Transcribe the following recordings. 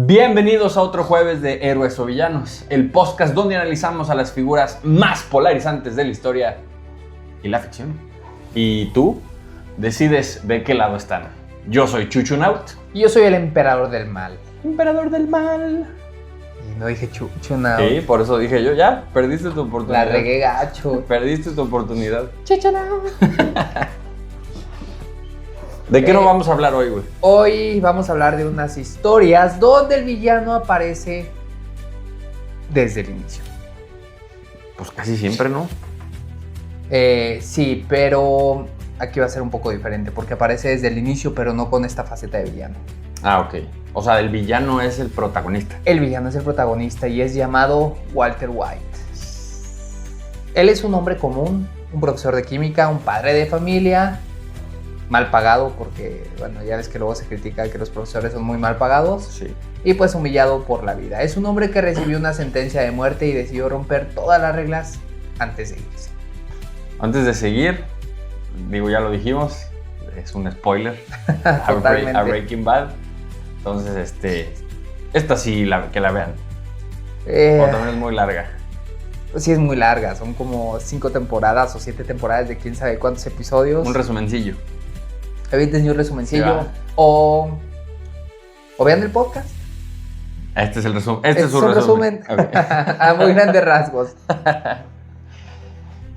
Bienvenidos a otro jueves de Héroes o Villanos, el podcast donde analizamos a las figuras más polarizantes de la historia y la ficción. Y tú decides de qué lado están. Yo soy Chuchunaut. Y yo soy el emperador del mal. Emperador del mal. Y no dije Chuchunaut. Sí, por eso dije yo, ya, perdiste tu oportunidad. La regué gacho. Perdiste tu oportunidad. Chuchunaut. ¿De qué no vamos a hablar hoy, güey? Hoy vamos a hablar de unas historias donde el villano aparece desde el inicio. Pues casi siempre, ¿no? Sí, pero aquí va a ser un poco diferente porque aparece desde el inicio, pero no con esta faceta de villano. Ah, ok. O sea, el villano es el protagonista. El villano es el protagonista y es llamado Walter White. Él es un hombre común, un profesor de química, un padre de familia, mal pagado porque, bueno, ya ves que luego se critica que los profesores son muy mal pagados. Sí. Y pues humillado por la vida. Es un hombre que recibió una sentencia de muerte y decidió romper todas las reglas antes de irse. Antes de seguir, digo, ya lo dijimos, es un spoiler. Totalmente. A Breaking Bad. Entonces, esta sí, que la vean. O también es muy larga. Pues sí, es muy larga. Son como 5 temporadas o 7 temporadas de quién sabe cuántos episodios. Un resumencillo. Evítense un resumencillo. Sí, o vean el podcast. Este es el resumen. Este es un su resumen. Okay. A muy grandes rasgos.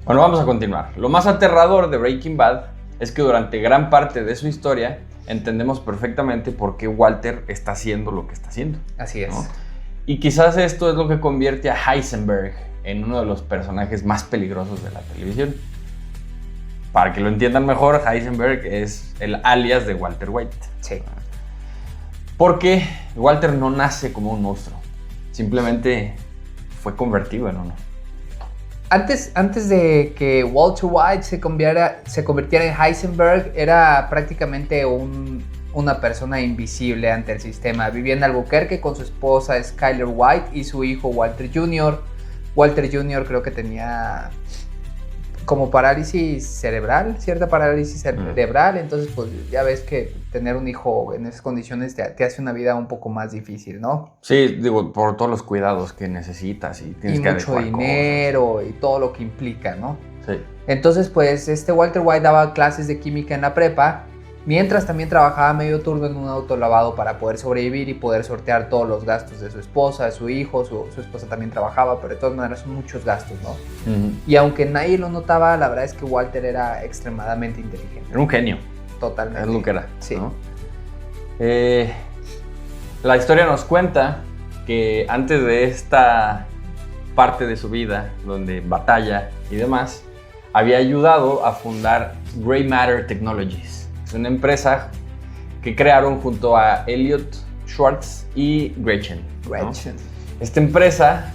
Bueno, vamos a continuar. Lo más aterrador de Breaking Bad es que durante gran parte de su historia entendemos perfectamente por qué Walter está haciendo lo que está haciendo. Así es. ¿No? Y quizás esto es lo que convierte a Heisenberg en uno de los personajes más peligrosos de la televisión. Para que lo entiendan mejor, Heisenberg es el alias de Walter White. Sí. Porque Walter no nace como un monstruo. Simplemente fue convertido en uno. Antes de que Walter White se convirtiera en Heisenberg, era prácticamente una persona invisible ante el sistema. Vivía en Albuquerque con su esposa Skyler White y su hijo Walter Jr. Walter Jr. creo que tenía como parálisis cerebral, cierta parálisis cerebral. Entonces pues ya ves que tener un hijo en esas condiciones te hace una vida un poco más difícil, ¿no? Sí, digo, por todos los cuidados que necesitas y tienes que mucho dinero y todo lo que implica, ¿no? Sí. Entonces pues Walter White daba clases de química en la prepa, mientras también trabajaba medio turno en un autolavado para poder sobrevivir y poder sortear todos los gastos de su esposa, de su hijo. Su esposa también trabajaba, pero de todas maneras son muchos gastos, ¿no? Uh-huh. Y aunque nadie lo notaba, la verdad es que Walter era extremadamente inteligente. Era un genio. Totalmente. Es lo que era. Sí. ¿No? La historia nos cuenta que antes de esta parte de su vida, donde batalla y demás, había ayudado a fundar Grey Matter Technologies. Es una empresa que crearon junto a Elliot Schwartz y Gretchen, ¿no? Esta empresa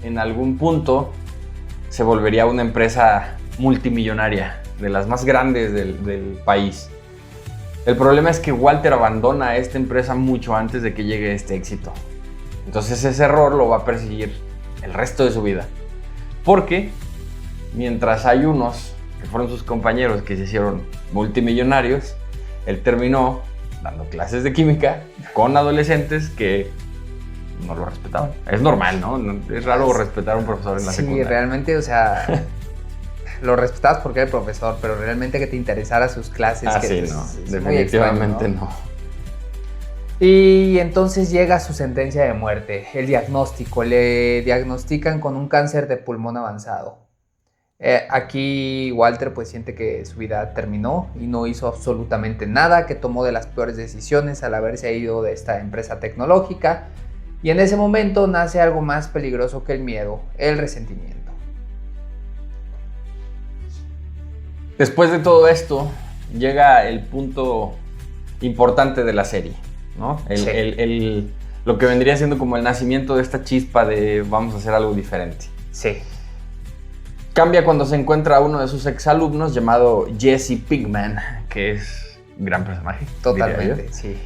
en algún punto se volvería una empresa multimillonaria, de las más grandes del país. El problema es que Walter abandona esta empresa mucho antes de que llegue este éxito. Entonces ese error lo va a perseguir el resto de su vida. Porque mientras hay unos que fueron sus compañeros que se hicieron multimillonarios, él terminó dando clases de química con adolescentes que no lo respetaban. Es normal, ¿no? Es raro respetar a un profesor en la secundaria. Sí, realmente, o sea, lo respetabas porque era el profesor, pero realmente que te interesara sus clases. Sí, no, definitivamente extraño, ¿no? Y entonces llega su sentencia de muerte, el diagnóstico. Le diagnostican con un cáncer de pulmón avanzado. Aquí Walter pues siente que su vida terminó y no hizo absolutamente nada, que tomó de las peores decisiones al haberse ido de esta empresa tecnológica, y en ese momento nace algo más peligroso que el miedo, el resentimiento. Después de todo esto llega el punto importante de la serie, ¿no? Lo que vendría siendo como el nacimiento de esta chispa de vamos a hacer algo diferente. Sí. Cambia cuando se encuentra a uno de sus exalumnos llamado Jesse Pinkman, que es un gran personaje. Totalmente, sí.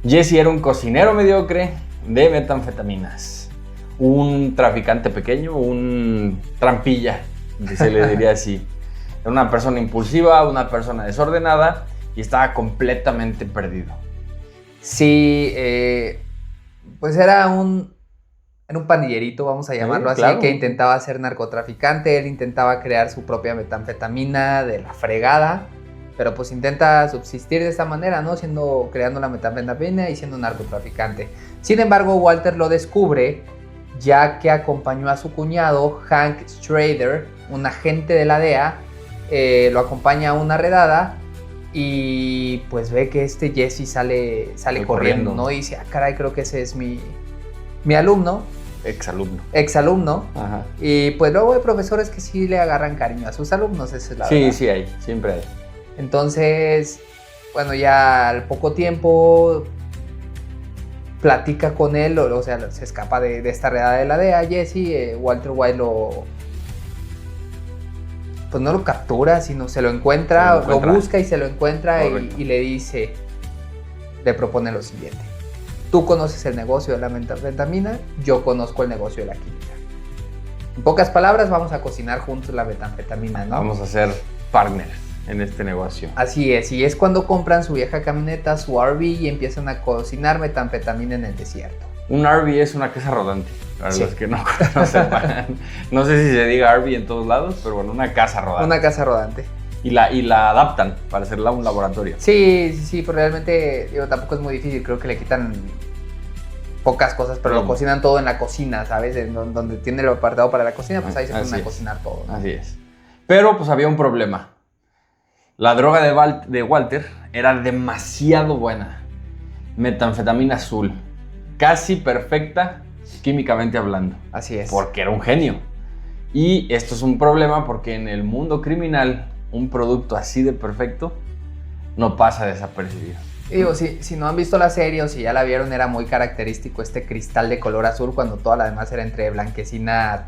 Jesse era un cocinero mediocre de metanfetaminas, un traficante pequeño, un trampilla, se le diría así. Era una persona impulsiva, una persona desordenada y estaba completamente perdido. Sí, Pues era un pandillerito, vamos a llamarlo así, claro. que intentaba ser narcotraficante. Él intentaba crear su propia metanfetamina de la fregada, pero pues intenta subsistir de esta manera, ¿no? Creando la metanfetamina y siendo narcotraficante. Sin embargo, Walter lo descubre ya que acompañó a su cuñado, Hank Schrader, un agente de la DEA, lo acompaña a una redada y pues ve que Jesse sale corriendo, ¿no? Y dice, ah, caray, creo que ese es mi alumno. Exalumno. Ajá. Y pues luego hay profesores que sí le agarran cariño a sus alumnos, esa es la verdad. Sí, hay, siempre hay. Entonces, bueno, ya al poco tiempo platica con él, o sea, se escapa de esta redada de la DEA, Jesse. Walter White pues no lo captura, sino se lo encuentra, lo busca y se lo encuentra y le dice, le propone lo siguiente: tú conoces el negocio de la metanfetamina, yo conozco el negocio de la química. En pocas palabras, vamos a cocinar juntos la metanfetamina, ¿no? Vamos a ser partners en este negocio. Así es, y es cuando compran su vieja camioneta, su RV, y empiezan a cocinar metanfetamina en el desierto. Un RV es una casa rodante, para sí. los que no sepan. No sé si se diga RV en todos lados, pero bueno, una casa rodante. Una casa rodante. Y la adaptan para hacerla un laboratorio. Sí, pues realmente, tampoco es muy difícil, creo que le quitan pocas cosas, pero lo cocinan todo en la cocina, ¿sabes? Donde tiene el apartado para la cocina, pues ahí se ponen a cocinar todo, ¿no? Así es. Pero pues había un problema. La droga de Walter era demasiado buena. Metanfetamina azul. Casi perfecta químicamente hablando. Así es. Porque era un genio. Y esto es un problema porque en el mundo criminal un producto así de perfecto no pasa desapercibido. Y digo, si no han visto la serie o si ya la vieron, era muy característico este cristal de color azul cuando toda la demás era entre blanquecina,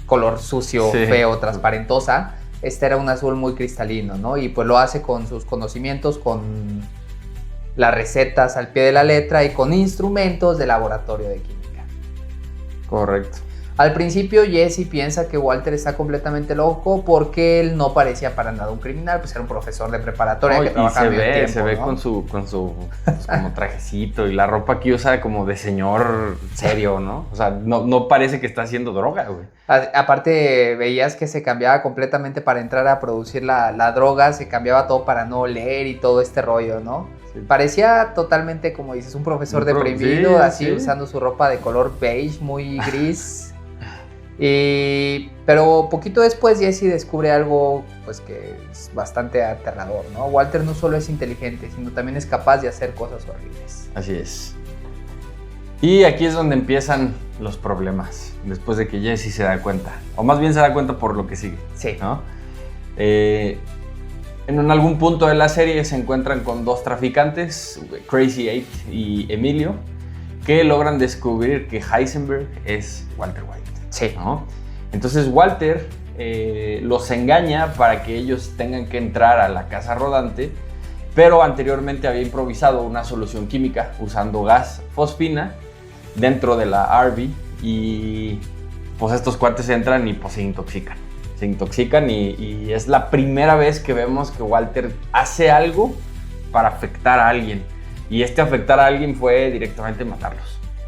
color sucio, feo, transparentosa. Este era un azul muy cristalino, ¿no? Y pues lo hace con sus conocimientos, con las recetas al pie de la letra y con instrumentos de laboratorio de química. Correcto. Al principio Jesse piensa que Walter está completamente loco porque él no parecía para nada un criminal, pues era un profesor de preparatoria que trabajaba medio tiempo, se ve, ¿no? con su pues, como trajecito y la ropa que usa como de señor serio, ¿no? O sea, no parece que está haciendo droga, güey. Aparte veías que se cambiaba completamente para entrar a producir la droga, se cambiaba todo para no oler y todo este rollo, ¿no? Sí. Parecía totalmente, como dices, un profesor deprimido, así usando su ropa de color beige, muy gris. Pero poquito después Jesse descubre algo pues que es bastante aterrador, ¿no? Walter no solo es inteligente, sino también es capaz de hacer cosas horribles. Así es. Y aquí es donde empiezan los problemas, después de que Jesse se da cuenta, o más bien se da cuenta por lo que sigue. Sí. ¿No? En algún punto de la serie se encuentran con dos traficantes, Crazy Eight y Emilio, que logran descubrir que Heisenberg es Walter White. Sí. ¿No? Entonces Walter los engaña para que ellos tengan que entrar a la casa rodante, pero anteriormente había improvisado una solución química usando gas fosfina dentro de la RV y pues estos cuates entran y pues se intoxican y es la primera vez que vemos que Walter hace algo para afectar a alguien, y afectar a alguien fue directamente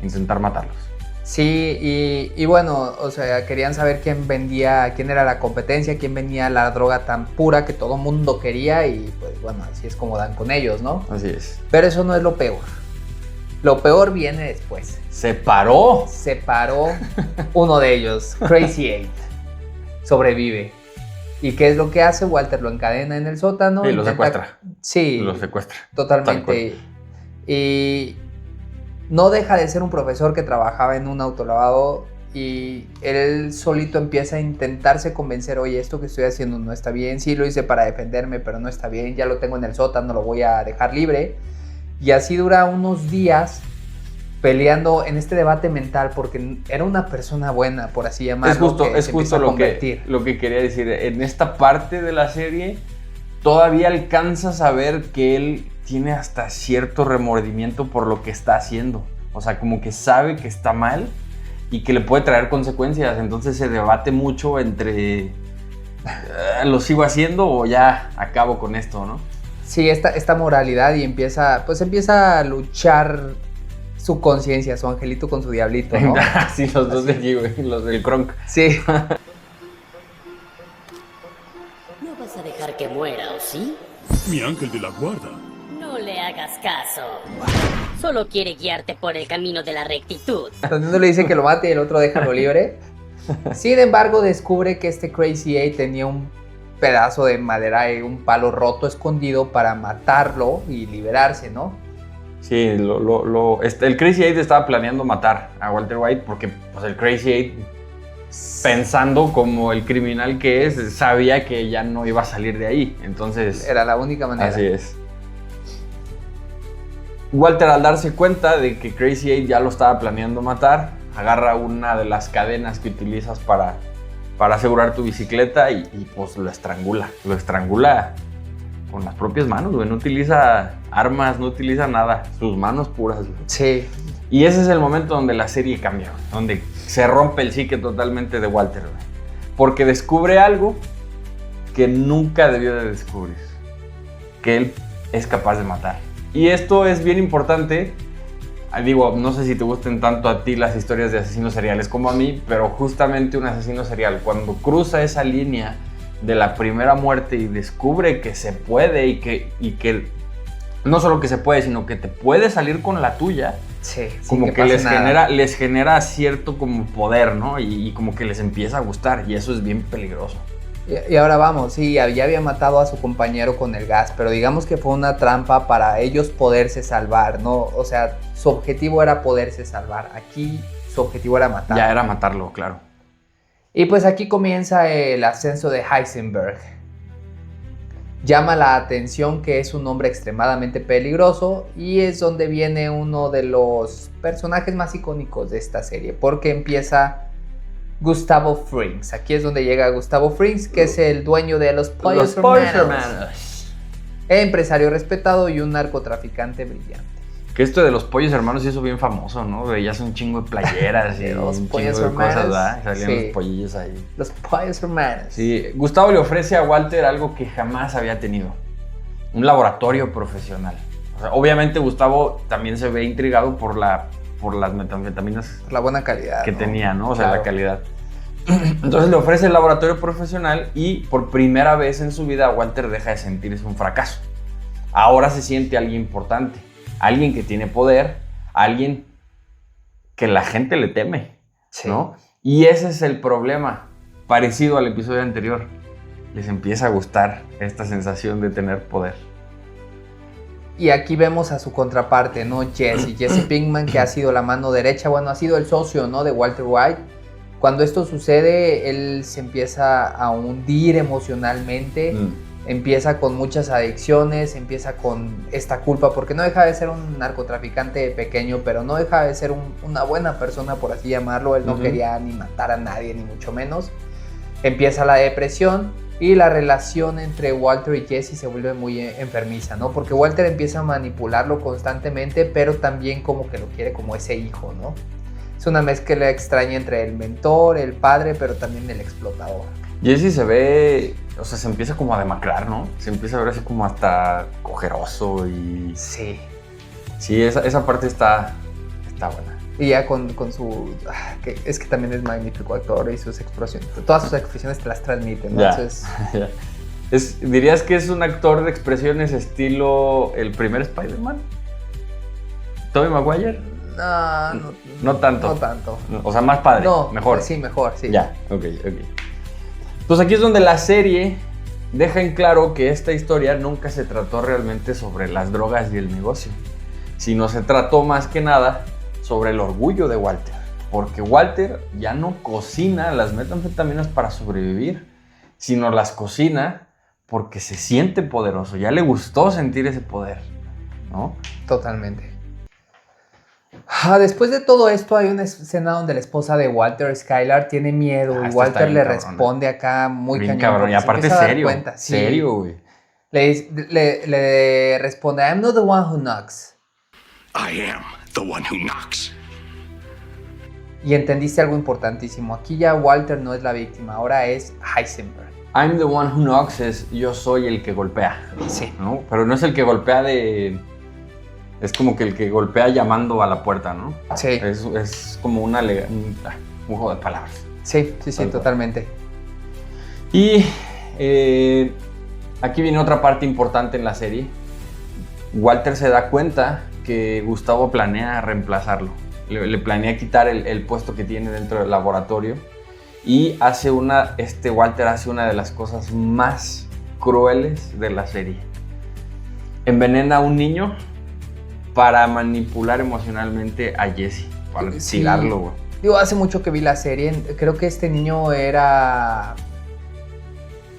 intentar matarlos. Sí, y bueno, o sea, querían saber quién era la competencia, quién vendía la droga tan pura que todo mundo quería, y pues bueno, así es como dan con ellos, ¿no? Así es. Pero eso no es lo peor. Lo peor viene después. Se paró uno de ellos, Crazy Eight. Sobrevive. ¿Y qué es lo que hace? Walter lo encadena en el sótano. Y lo secuestra. Sí. Lo secuestra. Totalmente. Y no deja de ser un profesor que trabajaba en un autolavado y él solito empieza a intentarse convencer, oye, esto que estoy haciendo no está bien, sí lo hice para defenderme, pero no está bien, ya lo tengo en el sótano, lo voy a dejar libre. Y así dura unos días peleando en este debate mental porque era una persona buena, por así llamarlo. Es justo lo que quería decir. En esta parte de la serie todavía alcanzas a ver que él tiene hasta cierto remordimiento por lo que está haciendo. O sea, como que sabe que está mal y que le puede traer consecuencias. Entonces se debate mucho entre ¿lo sigo haciendo o ya acabo con esto, no? Sí, esta moralidad, y empieza a luchar su conciencia, su angelito con su diablito, ¿no? Sí, los dos de aquí, güey, los del Kronk. Sí. No vas a dejar que muera, ¿o sí? Mi ángel de la guarda. No le hagas caso. Solo quiere guiarte por el camino de la rectitud. Entonces uno le dice que lo mate y el otro déjalo libre. Sin embargo, descubre que este Crazy 8 tenía un pedazo de madera y un palo roto escondido para matarlo y liberarse, ¿no? Sí, el Crazy 8 estaba planeando matar a Walter White porque pues, el Crazy 8, pensando como el criminal que es, sabía que ya no iba a salir de ahí. Entonces, Era la única manera. así es. Walter, al darse cuenta de que Crazy 8 ya lo estaba planeando matar, agarra una de las cadenas que utilizas para asegurar tu bicicleta y pues lo estrangula. Lo estrangula con las propias manos, güey. No utiliza armas, no utiliza nada. Sus manos puras, güey. Sí. Y ese es el momento donde la serie cambia, güey, donde se rompe el psique totalmente de Walter, güey. Porque descubre algo que nunca debió de descubrir. Que él es capaz de matar. Y esto es bien importante. Digo, no sé si te gusten tanto a ti las historias de asesinos seriales como a mí, pero justamente un asesino serial, cuando cruza esa línea de la primera muerte y descubre que se puede y que no solo que se puede, sino que te puede salir con la tuya, Sí. como que les genera cierto como poder, ¿no? Y como que les empieza a gustar y eso es bien peligroso. Y ahora vamos, sí, ya había matado a su compañero con el gas, pero digamos que fue una trampa para ellos poderse salvar, ¿no? O sea, su objetivo era poderse salvar. Aquí su objetivo era matar. Ya era matarlo, claro. Y pues aquí comienza el ascenso de Heisenberg. Llama la atención que es un hombre extremadamente peligroso y es donde viene uno de los personajes más icónicos de esta serie, porque empieza Gustavo Frings. Aquí es donde llega Gustavo Frings, que es el dueño de los Pollos Hermanos. Empresario respetado y un narcotraficante brillante. Que esto de los Pollos Hermanos se hizo bien famoso, ¿no? Veías un chingo de playeras y Los un Pollos chingo de cosas, Hermanos. ¿verdad? Salían Sí. los pollillos ahí. Los Pollos Hermanos. Sí, Gustavo le ofrece a Walter algo que jamás había tenido. Un laboratorio profesional. O sea, obviamente Gustavo también se ve intrigado por las metanfetaminas Por la buena calidad, que ¿no? tenía, ¿no? O sea, Claro. la calidad. Entonces le ofrece el laboratorio profesional y por primera vez en su vida Walter deja de sentirse un fracaso. Ahora se siente alguien importante, alguien que tiene poder, alguien que la gente le teme, Sí. ¿no? Y ese es el problema, parecido al episodio anterior. Les empieza a gustar esta sensación de tener poder. Y aquí vemos a su contraparte, ¿no? Jesse Pinkman, que ha sido la mano derecha, bueno, ha sido el socio, ¿no? De Walter White. Cuando esto sucede, él se empieza a hundir emocionalmente, empieza con muchas adicciones, empieza con esta culpa, porque no deja de ser un narcotraficante pequeño, pero no deja de ser una buena persona, por así llamarlo. Él no quería ni matar a nadie, ni mucho menos. Empieza la depresión y la relación entre Walter y Jesse se vuelve muy enfermiza, ¿no? Porque Walter empieza a manipularlo constantemente, pero también como que lo quiere como ese hijo, ¿no? Es una mezcla extraña entre el mentor, el padre, pero también el explotador. Jesse se ve, o sea, se empieza como a demacrar, ¿no? Se empieza a ver así como hasta cojeroso y... Sí. Sí, esa parte está buena. Y ya con su... es que también es magnífico actor y sus expresiones. Todas sus expresiones te las transmite, ¿no? Ya. Entonces, Ya. ¿Dirías que es un actor de expresiones estilo el primer Spider-Man? ¿Tobey Maguire? No tanto. No tanto. O sea, más padre, No, mejor. Sí, mejor, sí. Ya, ok. Pues aquí es donde la serie deja en claro que esta historia nunca se trató realmente sobre las drogas y el negocio, sino se trató más que nada sobre el orgullo de Walter. Porque Walter ya no cocina las metanfetaminas para sobrevivir, sino las cocina porque se siente poderoso. Ya le gustó sentir ese poder, ¿no? Totalmente. Después de todo esto hay una escena donde la esposa de Walter, Skylar, tiene miedo y esta Walter está bien le cabrona. responde acá muy Bien cañón. cabrón. Y porque se aparte empieza a dar serio, cuenta. Sí. serio, güey. Le responde, I'm not the one who knocks. I am the one who knocks. Y entendiste algo importantísimo. Aquí ya Walter no es la víctima, ahora es Heisenberg. I'm the one who knocks es yo soy el que golpea. Sí. ¿No? Pero no es el que golpea Es como que el que golpea llamando a la puerta, ¿no? Sí. Es como un juego de palabras. Sí, Tal cual. totalmente. Y aquí viene otra parte importante en la serie. Walter se da cuenta que Gustavo planea reemplazarlo. Le planea quitar el puesto que tiene dentro del laboratorio. Y Walter hace una de las cosas más crueles de la serie. Envenena a un niño para manipular emocionalmente a Jesse, para Sí. tirarlo, güey. Digo, hace mucho que vi la serie. Creo que este niño era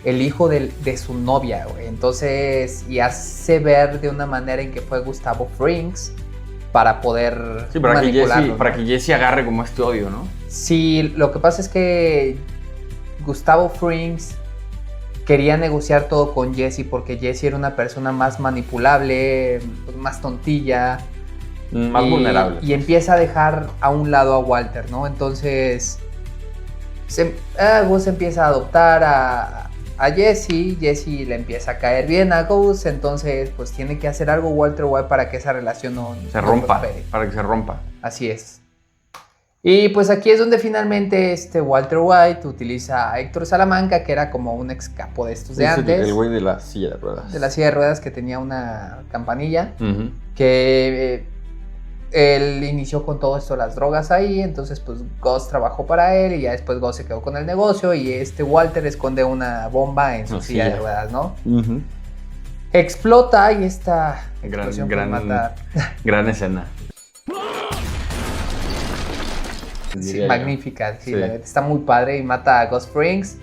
el hijo de su novia, güey. Entonces, y hace ver de una manera en que fue Gustavo Frinks para poder Sí, manipularlo, para ¿no? que Jesse agarre como este odio, ¿no? Sí, lo que pasa es que Gustavo Frinks quería negociar todo con Jesse porque Jesse era una persona más manipulable, más tontilla. Más vulnerable. Y empieza a dejar a un lado a Walter, ¿no? Entonces, Gus empieza a adoptar a Jesse. Jesse le empieza a caer bien a Gus. Entonces, pues tiene que hacer algo Walter White para que esa relación no rompa, prospere. para que se rompa. Así es. Y pues aquí es donde finalmente Walter White utiliza a Héctor Salamanca, que era como un ex capo de estos de antes. El güey de la silla de ruedas. De la silla de ruedas, que tenía una campanilla. Uh-huh. Que él inició con todo esto, las drogas ahí. Entonces pues Gus trabajó para él y ya después Gus se quedó con el negocio. Y Walter esconde una bomba en su silla de ruedas, ¿no? Uh-huh. Explota y esta explosión mata. Gran escena. Sí, magnífica, sí, la verdad, está muy padre y mata a Gus Frinks.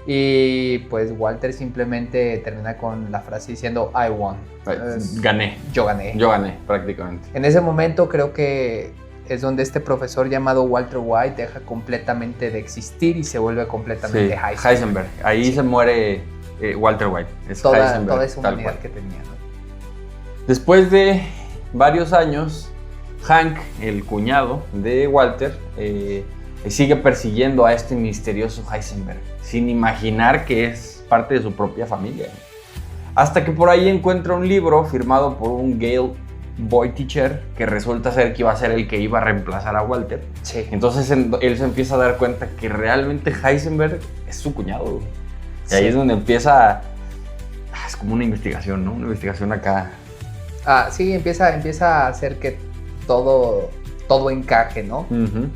Y pues Walter simplemente termina con la frase diciendo I won. Gané. Yo gané. Yo gané, prácticamente. En ese momento creo que es donde este profesor llamado Walter White deja completamente de existir y se vuelve completamente Heisenberg. Ahí se muere Walter White. Es toda esa humanidad que tenía, ¿no? Después de varios años, Hank, el cuñado de Walter, sigue persiguiendo a este misterioso Heisenberg, sin imaginar que es parte de su propia familia. Hasta que por ahí encuentra un libro firmado por un Gale Boyticher, que resulta ser que iba a ser el que iba a reemplazar a Walter. Sí. Entonces él se empieza a dar cuenta que realmente Heisenberg es su cuñado, güey. Y ahí es donde empieza... Es como una investigación, ¿no? Una investigación acá. Sí, empieza a hacer que todo encaje, ¿no? Uh-huh.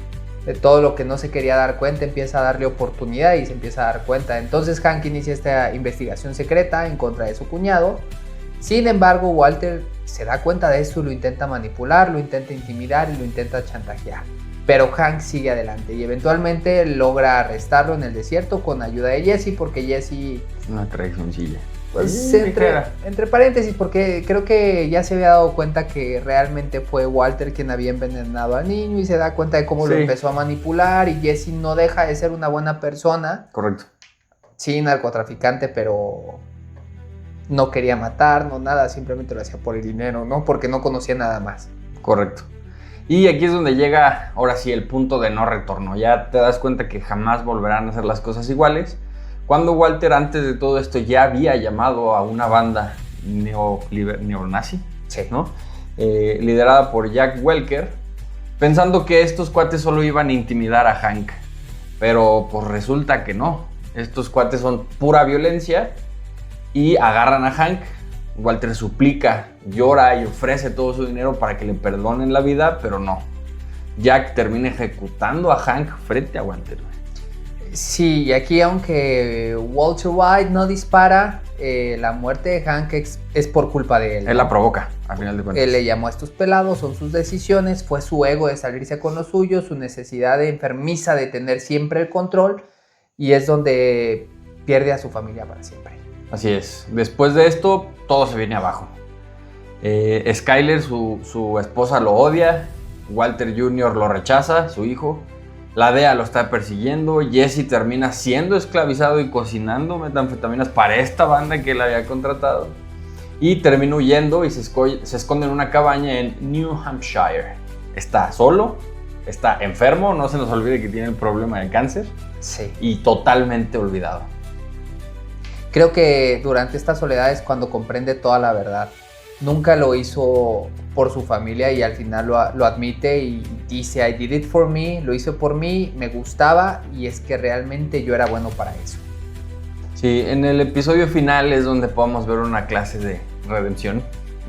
De todo lo que no se quería dar cuenta, empieza a darle oportunidad y se empieza a dar cuenta. Entonces Hank inicia esta investigación secreta en contra de su cuñado. Sin embargo, Walter se da cuenta de esto y lo intenta manipular, lo intenta intimidar y lo intenta chantajear. Pero Hank sigue adelante y eventualmente logra arrestarlo en el desierto con ayuda de Jesse, porque Jesse... Una traicioncilla. Pues entre paréntesis, porque creo que ya se había dado cuenta que realmente fue Walter quien había envenenado al niño y se da cuenta de cómo lo empezó a manipular, y Jesse no deja de ser una buena persona. Correcto. Sí, narcotraficante, pero no quería matar, no nada, simplemente lo hacía por el dinero, ¿no? Porque no conocía nada más. Correcto. Y aquí es donde llega, ahora sí, el punto de no retorno. Ya te das cuenta que jamás volverán a hacer las cosas iguales. Cuando Walter, antes de todo esto, ya había llamado a una banda neonazi, sí, ¿no? Liderada por Jack Welker, pensando que estos cuates solo iban a intimidar a Hank. Pero pues resulta que no. Estos cuates son pura violencia y agarran a Hank. Walter suplica, llora y ofrece todo su dinero para que le perdonen la vida, pero no. Jack termina ejecutando a Hank frente a Walter. Sí, y aquí aunque Walter White no dispara, la muerte de Hank es por culpa de él, ¿no? Él la provoca, al final de cuentas. Él le llamó a estos pelados, son sus decisiones, fue su ego de salirse con lo suyo, su necesidad de enfermiza de tener siempre el control, y es donde pierde a su familia para siempre. Así es. Después de esto, todo se viene abajo. Skyler, su esposa, lo odia. Walter Jr. lo rechaza, su hijo. La DEA lo está persiguiendo. Jesse termina siendo esclavizado y cocinando metanfetaminas para esta banda que él había contratado. Y termina huyendo y se esconde en una cabaña en New Hampshire. Está solo, está enfermo, no se nos olvide que tiene el problema de cáncer. Sí. Y totalmente olvidado. Creo que durante esta soledad es cuando comprende toda la verdad. nunca lo hizo por su familia y al final lo admite y dice, I did it for me, lo hice por mí, me gustaba y es que realmente yo era bueno para eso. Sí, en el episodio final es donde podemos ver una clase de redención,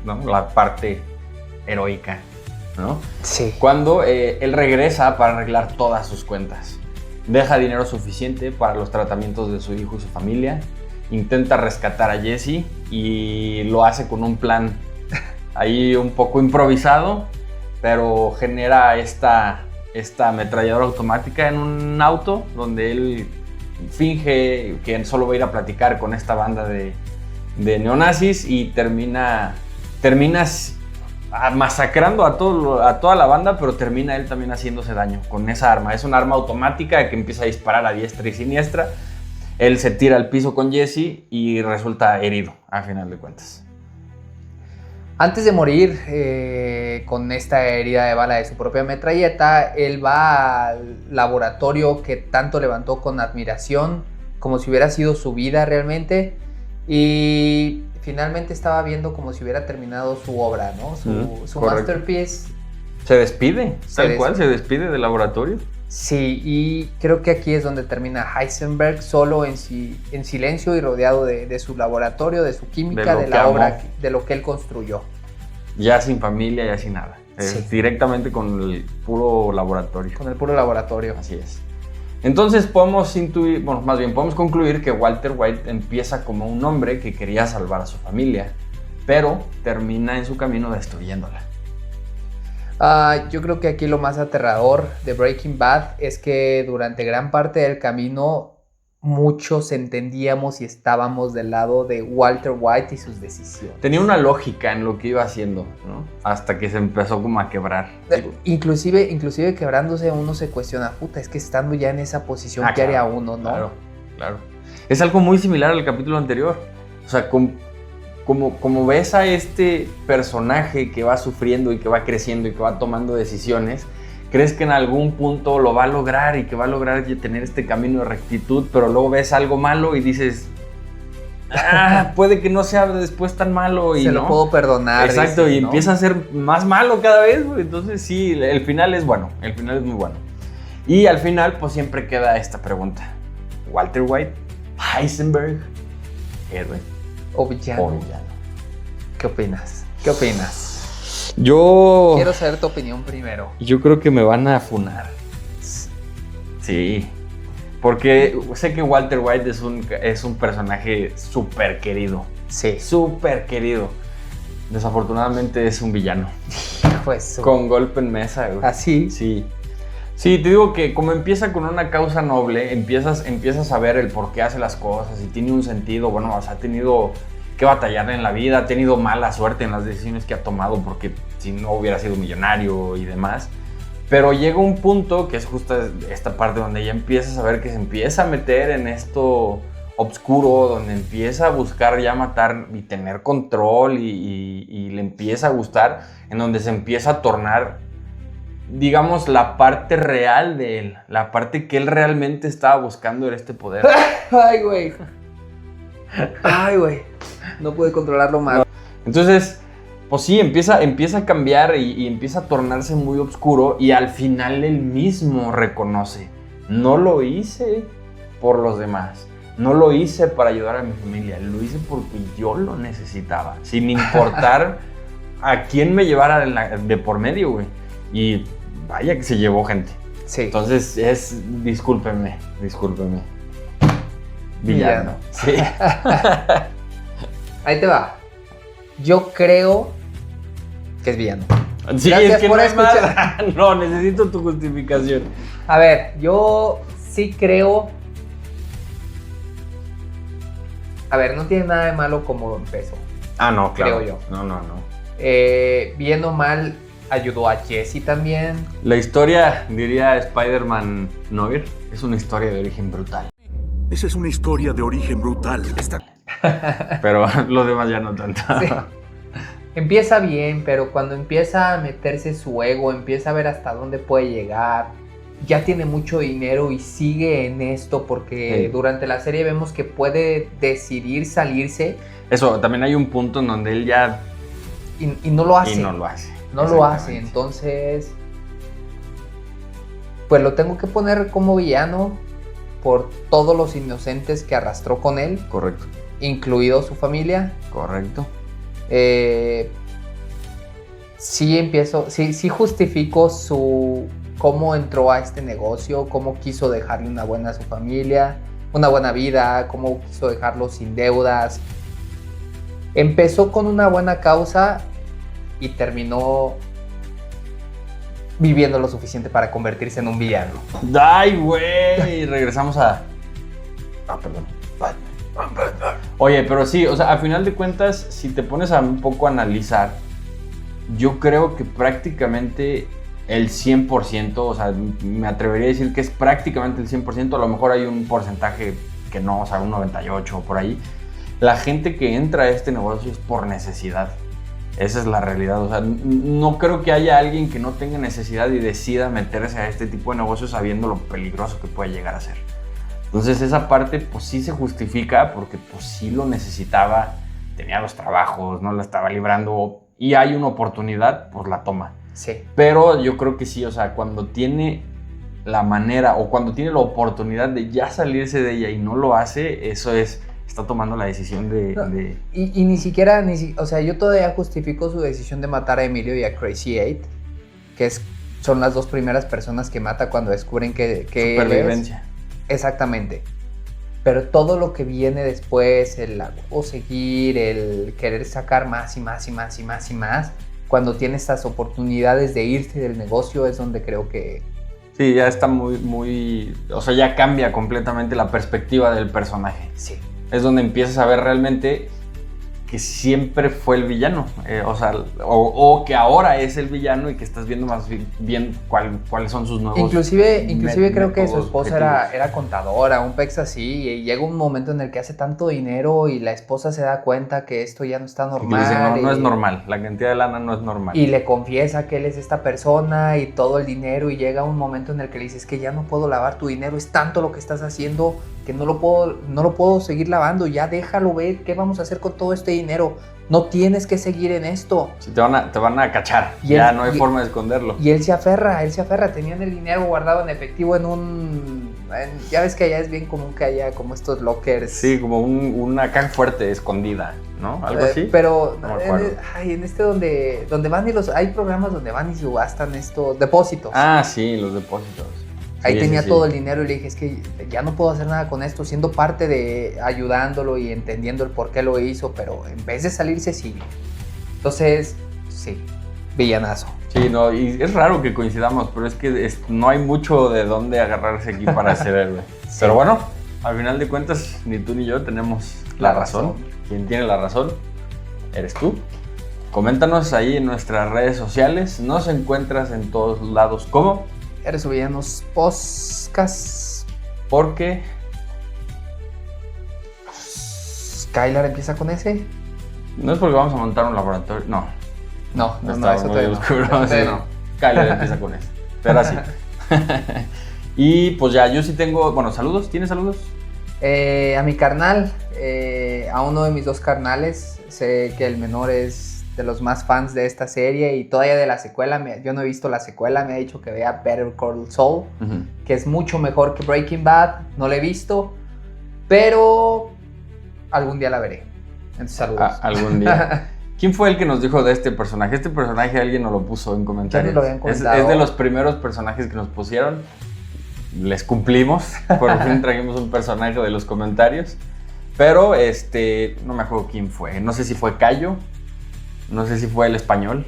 ¿no? La parte heroica, ¿no? Sí. Cuando él regresa para arreglar todas sus cuentas. Deja dinero suficiente para los tratamientos de su hijo y su familia. Intenta rescatar a Jesse y lo hace con un plan ahí un poco improvisado, pero genera esta ametralladora automática en un auto donde él finge que solo va a ir a platicar con esta banda de neonazis y termina masacrando a toda la banda, pero termina él también haciéndose daño con esa arma. Es una arma automática que empieza a disparar a diestra y siniestra. Él se tira al piso con Jesse y resulta herido, a final de cuentas. Antes de morir con esta herida de bala de su propia metralleta, él va al laboratorio que tanto levantó con admiración, como si hubiera sido su vida realmente, y finalmente estaba viendo como si hubiera terminado su obra, ¿no? Su masterpiece. Se despide, se despide del laboratorio. Sí, y creo que aquí es donde termina Heisenberg, solo en silencio y rodeado de su laboratorio, de su química, de la obra, de lo que él construyó. Ya sin familia, ya sin nada. Sí. Directamente con el puro laboratorio. Con el puro laboratorio. Así es. Entonces podemos podemos concluir que Walter White empieza como un hombre que quería salvar a su familia, pero termina en su camino destruyéndola. Yo creo que aquí lo más aterrador de Breaking Bad es que durante gran parte del camino muchos entendíamos y estábamos del lado de Walter White y sus decisiones. Tenía una lógica en lo que iba haciendo, ¿no? Hasta que se empezó como a quebrar. Inclusive quebrándose uno se cuestiona, puta, es que estando ya en esa posición, ¿qué haría uno, no? Claro. Es algo muy similar al capítulo anterior. O sea, como ves a este personaje que va sufriendo y que va creciendo y que va tomando decisiones, crees que en algún punto lo va a lograr y que va a lograr tener este camino de rectitud, pero luego ves algo malo y dices, puede que no sea después tan malo. Y lo puedo perdonar. Exacto, dices, y empieza a ser más malo cada vez, güey. Entonces sí, el final es bueno, el final es muy bueno. Y al final pues siempre queda esta pregunta: Walter White, Heisenberg, héroe o villano. ¿Qué opinas? Yo quiero saber tu opinión primero. Yo creo que me van a funar. Sí. Porque sé que Walter White es un personaje súper querido. Sí. Súper querido. Desafortunadamente es un villano. Pues, con golpe en mesa, güey. ¿Así? Sí. Sí, te digo que como empieza con una causa noble, empiezas a ver el por qué hace las cosas y tiene un sentido. Bueno, o sea, ha tenido que batallar en la vida, ha tenido mala suerte en las decisiones que ha tomado porque si no hubiera sido millonario y demás. Pero llega un punto que es justo esta parte donde ya empiezas a ver que se empieza a meter en esto oscuro, donde empieza a buscar ya matar y tener control y le empieza a gustar, en donde se empieza a tornar, digamos, la parte real de él, la parte que él realmente estaba buscando era este poder. Ay, güey. No pude controlarlo más. Entonces, pues sí, empieza a cambiar y empieza a tornarse muy oscuro y al final él mismo reconoce: no lo hice por los demás, no lo hice para ayudar a mi familia, lo hice porque yo lo necesitaba, sin importar a quién me llevara de por medio, güey. Y vaya que se llevó gente. Sí. Entonces discúlpenme. Villano. Sí. Ahí te va. Yo creo que es villano. Sí, Gracias es que por no escuchar. No, necesito tu justificación. A ver, yo sí creo. A ver, no tiene nada de malo como empezó. No, claro. Creo yo. No. Bien o mal, ayudó a Jesse también. La historia, diría Spider-Man Noir, es una historia de origen brutal. Esa es una historia de origen brutal. Pero lo demás ya no tanto. Sí. Empieza bien, pero cuando empieza a meterse su ego, empieza a ver hasta dónde puede llegar. Ya tiene mucho dinero y sigue en esto porque durante la serie vemos que puede decidir salirse. Eso, también hay un punto en donde él ya y no lo hace. Y no lo hace. No lo hace, entonces pues lo tengo que poner como villano por todos los inocentes que arrastró con él, Correcto. incluido su familia. Correcto. Sí justifico cómo entró a este negocio, cómo quiso dejarle una buena a su familia, una buena vida, cómo quiso dejarlo sin deudas. Empezó con una buena causa y terminó viviendo lo suficiente para convertirse en un villano. ¡Ay, güey! Regresamos a... perdón. Oye, pero sí, o sea, a final de cuentas, si te pones a un poco a analizar, yo creo que prácticamente el 100%, o sea, me atrevería a decir que es prácticamente el 100%, a lo mejor hay un porcentaje que no, o sea, un 98 o por ahí. La gente que entra a este negocio es por necesidad. Esa es la realidad, o sea, no creo que haya alguien que no tenga necesidad y decida meterse a este tipo de negocios sabiendo lo peligroso que puede llegar a ser. Entonces esa parte pues sí se justifica porque pues sí lo necesitaba, tenía los trabajos, no la estaba librando y hay una oportunidad, pues la toma. Sí. Pero yo creo que sí, o sea, cuando tiene la manera o cuando tiene la oportunidad de ya salirse de ella y no lo hace, eso es... está tomando la decisión de... Y ni siquiera, o sea, yo todavía justifico su decisión de matar a Emilio y a Crazy 8, que son las dos primeras personas que mata cuando descubren que supervivencia. Exactamente. Pero todo lo que viene después, el seguir, el querer sacar más y más y más y más y más, cuando tiene estas oportunidades de irse del negocio es donde creo que... Sí, ya está muy... O sea, ya cambia completamente la perspectiva del personaje. Sí. Es donde empiezas a ver realmente que siempre fue el villano, o sea, o que ahora es el villano y que estás viendo más bien cuáles son sus nuevos Inclusive creo que su métodos, esposa era contadora, un pex así, y llega un momento en el que hace tanto dinero y la esposa se da cuenta que esto ya no está normal. Y dice, no es normal, la cantidad de lana no es normal. Y le confiesa que él es esta persona y todo el dinero, y llega un momento en el que le dice, es que ya no puedo lavar tu dinero, es tanto lo que estás haciendo que no lo puedo seguir lavando, ya déjalo ver, ¿qué vamos a hacer con todo este dinero? No tienes que seguir en esto. Sí, te van a cachar, ya no hay forma de esconderlo. Y él se aferra, tenían el dinero guardado en efectivo ya ves que allá es bien común que haya como estos lockers. Sí, como una caja fuerte escondida, ¿no? Algo así. Pero no me acuerdo. En este donde van hay programas donde van y subastan estos depósitos. Ah, sí, los depósitos. Ahí sí, tenía sí. todo el dinero y le dije, es que ya no puedo hacer nada con esto, siendo parte de ayudándolo y entendiendo el por qué lo hizo, pero en vez de salirse sigue. Entonces, sí, villanazo. Sí, no, y es raro que coincidamos, pero es que no hay mucho de dónde agarrarse aquí para ser héroe. Sí. Pero bueno, al final de cuentas, ni tú ni yo tenemos la razón. Quien tiene la razón eres tú. Coméntanos ahí en nuestras redes sociales. Nos encuentras en todos lados como Eres Villanos Podcast. Porque Skylar empieza con ese. no es porque vamos a montar un laboratorio, no. No, Está eso muy todavía oscuro. no. Sí, no. Kyler empieza con eso. Pero así. Y pues ya, yo sí tengo, bueno, saludos. ¿Tienes saludos? A mi carnal, a uno de mis dos carnales. Sé que el menor es de los más fans de esta serie y todavía de la secuela. Yo no he visto la secuela, me ha dicho que vea Better Call Saul, que es mucho mejor que Breaking Bad. No la he visto, pero algún día la veré. Entonces, saludos. Algún día. ¿Quién fue el que nos dijo de este personaje? Este personaje alguien nos lo puso en comentarios. Ya nos lo habían comentado. Es de los primeros personajes que nos pusieron. Les cumplimos. Por fin trajimos un personaje de los comentarios. Pero no me acuerdo quién fue. No sé si fue Cayo. No sé si fue el español.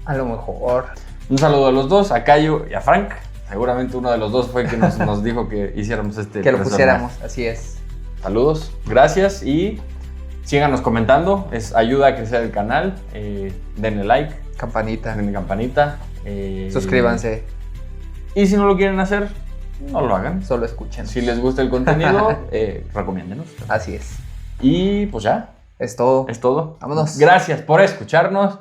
A lo mejor. Un saludo a los dos, a Cayo y a Frank. Seguramente uno de los dos fue el que nos dijo que hiciéramos este que lo personaje. pusiéramos, así es. Saludos, gracias y síganos comentando. Ayuda a crecer el canal. Denle like. Campanita. Denle campanita. Suscríbanse. Y si no lo quieren hacer, no lo hagan. Solo escuchen. Si les gusta el contenido, recomiéndenos. Así es. Y pues ya. Es todo. Es todo. Vámonos. Gracias por escucharnos.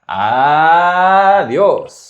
Adiós.